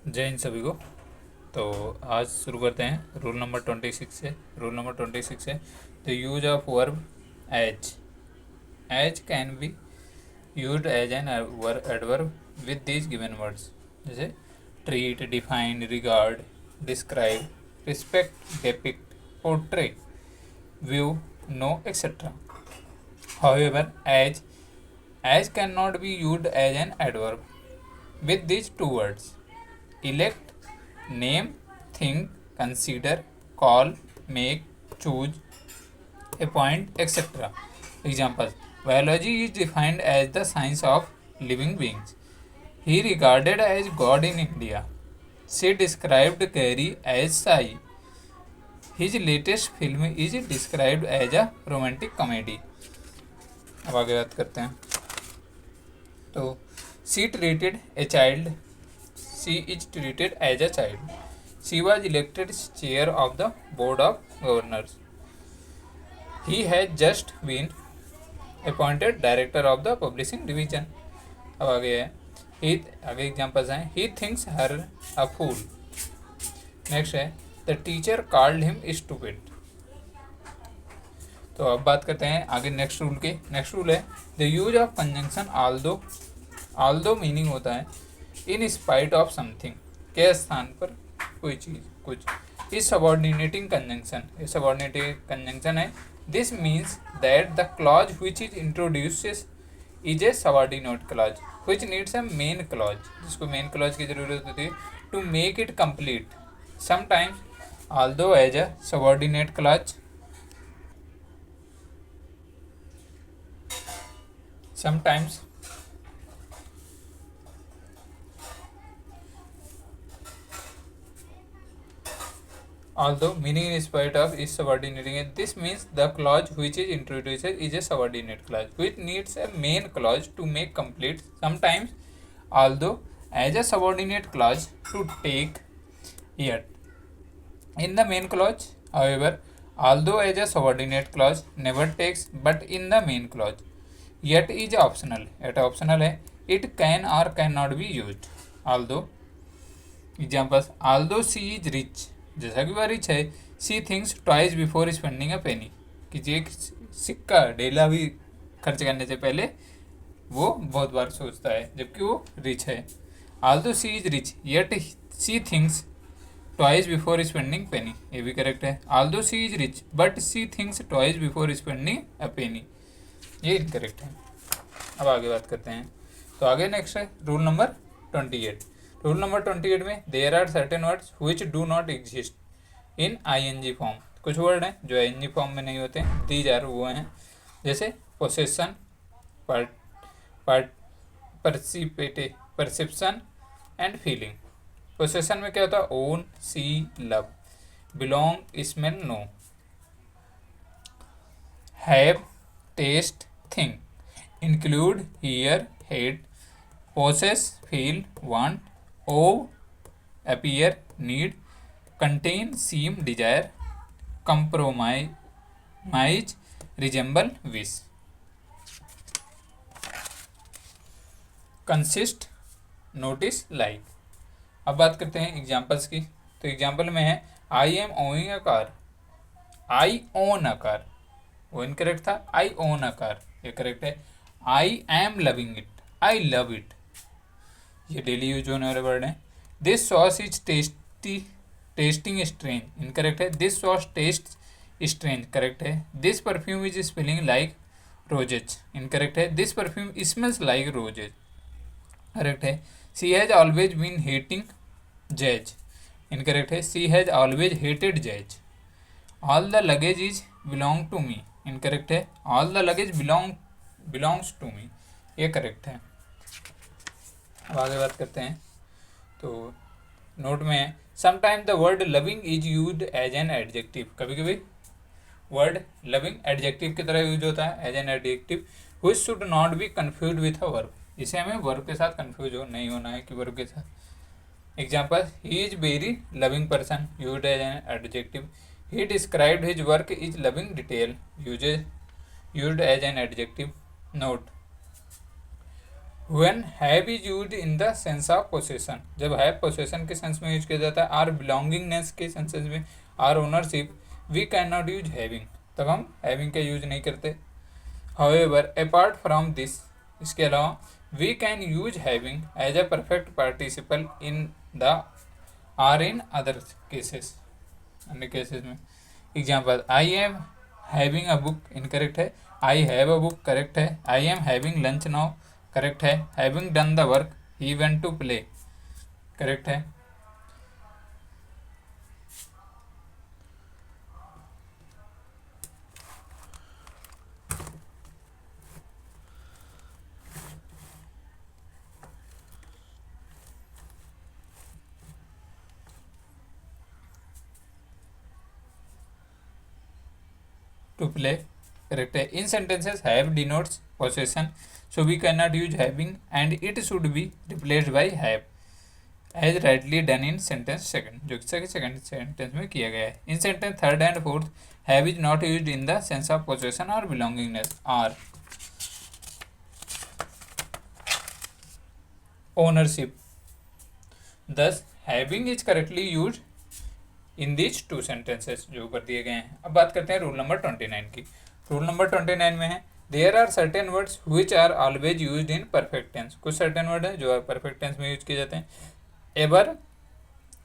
जय हिंद सभी को। तो आज शुरू करते हैं रूल नंबर 26 से। रूल नंबर 26 है the use of verb as. As can be used as an adverb with these given words, जैसे treat, define, regard, describe, respect, depict, portray, view, no etcetera. However, as cannot be used as an adverb with these two words: elect, name, think, consider, call, make, choose, appoint, etc. Examples: biology is defined as the science of living beings. He regarded as God in India. She described Gary as shy. His latest film is described as a romantic comedy. अब आगे बात करते हैं। तो she treated a child, she is treated as a child. She was elected chair of the board of governors. He has just been appointed director of the publishing division. अब आगे है आगे एग्जाम्पल्स हैं। He thinks her a fool. Next है the teacher called him stupid. तो अब बात करते हैं आगे नेक्स्ट रूल के। नेक्स्ट रूल है the use of conjunction although. Although meaning होता है इन स्पाइट ऑफ समथिंग, के स्थान पर कोई चीज़ कुछ। इस सबॉर्डिनेटिंग कंजंक्शन, ये सबॉर्डिनेटिंग कंजंक्शन है। This means that the clause which is introduces is a subordinate clause which needs a main clause, जिसको मेन क्लॉज की जरूरत होती है to make it complete. Sometimes although as a subordinate clause, sometimes although meaning in spite of is subordinating it. This means the clause which is introduced is a subordinate clause which needs a main clause to make complete. Sometimes although as a subordinate clause to take yet in the main clause. However, although as a subordinate clause never takes but in the main clause. Yet is optional, yet optional है। it can or cannot be used although। Examples although she is rich, जैसा कि वह rich है। she thinks twice before spending a penny, कि एक सिक्का डेला भी खर्च करने से पहले वो बहुत बार सोचता है, जबकि वो रिच है। although she is rich yet she thinks twice before spending penny, ये भी करेक्ट है। although she is rich but she thinks twice before spending a penny, ये इनकरेक्ट है। अब आगे बात करते हैं। तो आगे नेक्स्ट है रूल नंबर 28। रूल नंबर 28 में there are certain words which do not exist in ING form. कुछ वर्ड हैं जो आईएनजी फॉर्म में नहीं होते। दीज आर वो हैं जैसे possession, perception and feeling. Possession में क्या होता है? Own, see, love. Belong, smell, know. Have, taste, think, include, hear, hate, possess, feel, want, owe, appear, need, contain, seem, desire, compromise, resemble, wish, consist, notice, like। अब बात करते हैं examples की। तो एग्जाम्पल में है I am owing a car, I own a car, वो incorrect था। आई ओन अ कार, ये करेक्ट है। I am loving it, I love it, ये डेली यूज होने वाले वर्ड हैं। This sauce is tasting strange, incorrect है। This sauce taste strange, correct है। This perfume is smelling like roses, incorrect है। This perfume smells like roses, correct है। She has always been hating jazz, incorrect है। She has always hated jazz. All the luggage is belong to me, incorrect है। All the luggage belongs to me, ये correct है। अब आगे बात करते हैं। तो नोट में है sometimes the word loving is used as an adjective. कभी कभी वर्ड लविंग एडजेक्टिव की तरह यूज होता है, as an adjective which should not be confuse with a verb. इसे हमें वर्ब के साथ कन्फ्यूज नहीं होना है कि वर्ब के साथ। Example he is very loving person, used as an adjective. He described his work is loving detail, used as an adjective. Note: when have is use in the sense of possession, जब have possession के sense में use किया जाता है, or belongingness के sense में, or ownership, we can not use having, तब हम हैविंग का यूज नहीं करते। हाउएवर अपार्ट फ्रॉम दिस, इसके अलावा we can use having as a perfect participle in the or in other cases, अन्य केसेस में। Example, I am having a book incorrect है, I have a book correct है, I am having lunch now correct है, having done the work, he went to play correct है। To play correct है। In sentences have denotes possession, so we can not use having and it should be replaced by have as rightly done in sentence second, जो second sentence में किया गया है। In sentence third and fourth have is not used in the sense of possession और belongingness or ownership, thus having is correctly used in these two sentences जो ऊपर दिए गए हैं। अब बात करते हैं रूल नंबर 29 की। रूल नंबर 29 में है, there are certain words which are always used in perfect tense, कुछ सर्टेन वर्ड है जो परफेक्ट टेंस में यूज किए जाते हैं। Ever,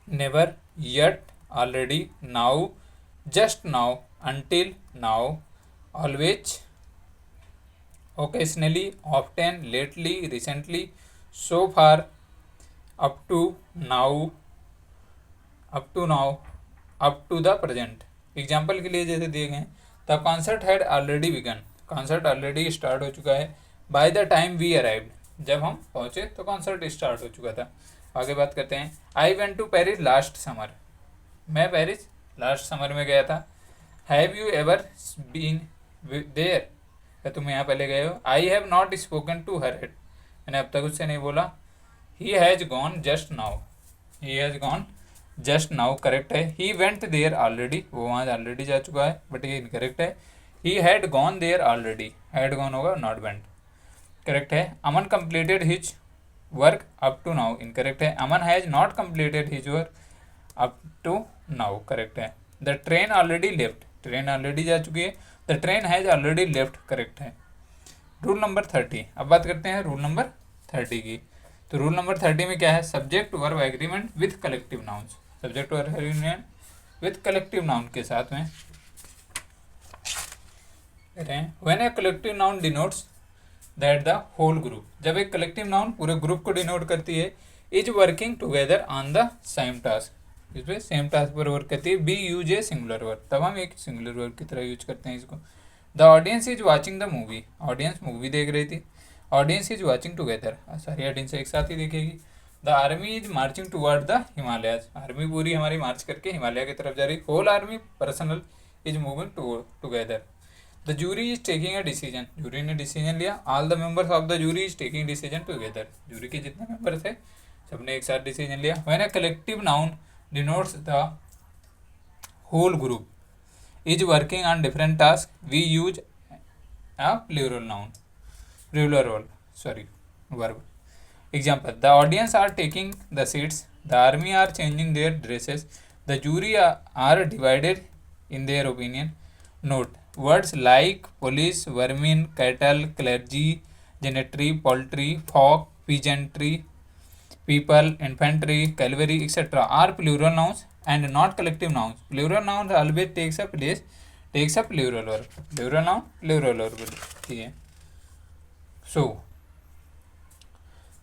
never, yet, already, now, just now, until, now, always, occasionally, often, lately, recently, so far, up to now, up to the present। Example के लिए जैसे दिए गए हैं, the concert had already began, concert already start हो चुका है। By the time we arrived, जब हम पहुंचे तो कॉन्सर्ट स्टार्ट हो चुका था। आगे बात करते हैं, I went to Paris last summer, मैं पेरिस लास्ट समर में गया था। Have you ever been there, क्या तुम यहाँ पहले गए हो। I have not spoken to her head, मैंने अब तक उससे नहीं बोला। He has gone just now, he has gone just now correct है। ही वेंट देयर ऑलरेडी, वो वहाँ ऑलरेडी जा चुका है, बट ये इनकरेक्ट है। He had gone there already, had gone होगा नॉट वेंट करेक्ट है। Aman completed his work up to now incorrect है। Aman has not completed his work up to now correct है। The train already left, train already जा चुकी है। The train has already left correct है। Rule number 30, अब बात करते हैं रूल नंबर 30 की। तो रूल नंबर 30 में क्या है, subject verb agreement with collective nouns, subject verb agreement with collective noun के साथ में when a collective noun denotes that the whole group, जब एक कलेक्टिव नाउन पूरे ग्रुप को डिनोट करती है, is working together on the same task, इस पर सेम टास्क पर वर्क करती है। Be use a singular verb, तब हम एक सिंगुलर वर्ब की तरह यूज करते हैं इसको। The audience is watching the movie, audience movie देख रही थी। ऑडियंस इज वॉचिंग टुगेदर, सारी ऑडियंस एक साथ ही देखेगी। The army is marching toward the Himalayas, army पूरी हमारी मार्च करके हिमालय की तरफ जा रही। Whole army personal is moving together. The jury is taking a decision, jury ने डिसीजन लिया। All the members of the jury is taking decision together, jury के जितने मेंबर थे सबने एक साथ डिसीजन लिया। When a collective noun denotes the whole group is working on different tasks, we use a plural verb. Example, the audience are taking the seats, the army are changing their dresses, the jury are divided in their opinion. Note, words like police, vermin, cattle, clergy, gentry, poultry, folk, peasantry, people, infantry, cavalry, etc. are plural nouns and not collective nouns. Plural nouns always takes a plural verb. Plural noun, plural verb. ठीक है. So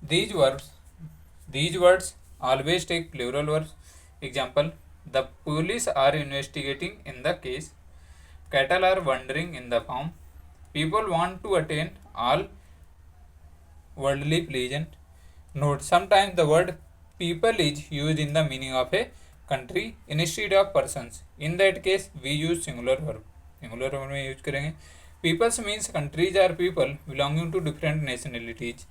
these words always take plural verbs. Example, the police are investigating in the case. Cattle are wandering in the farm. People want to attain all worldly pleasant. Note, sometimes the word people is used in the meaning of a country instead of persons. In that case, we use singular verb. Singular verb में use करेंगे. Peoples means countries or people belonging to different nationalities.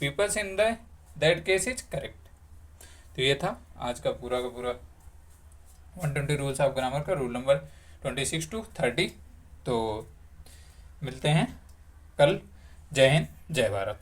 Peoples in that case is correct. तो ये था आज का पूरा 120 rules of grammar का rule number 26 to 30। तो मिलते हैं कल। जय हिंद, जय भारत।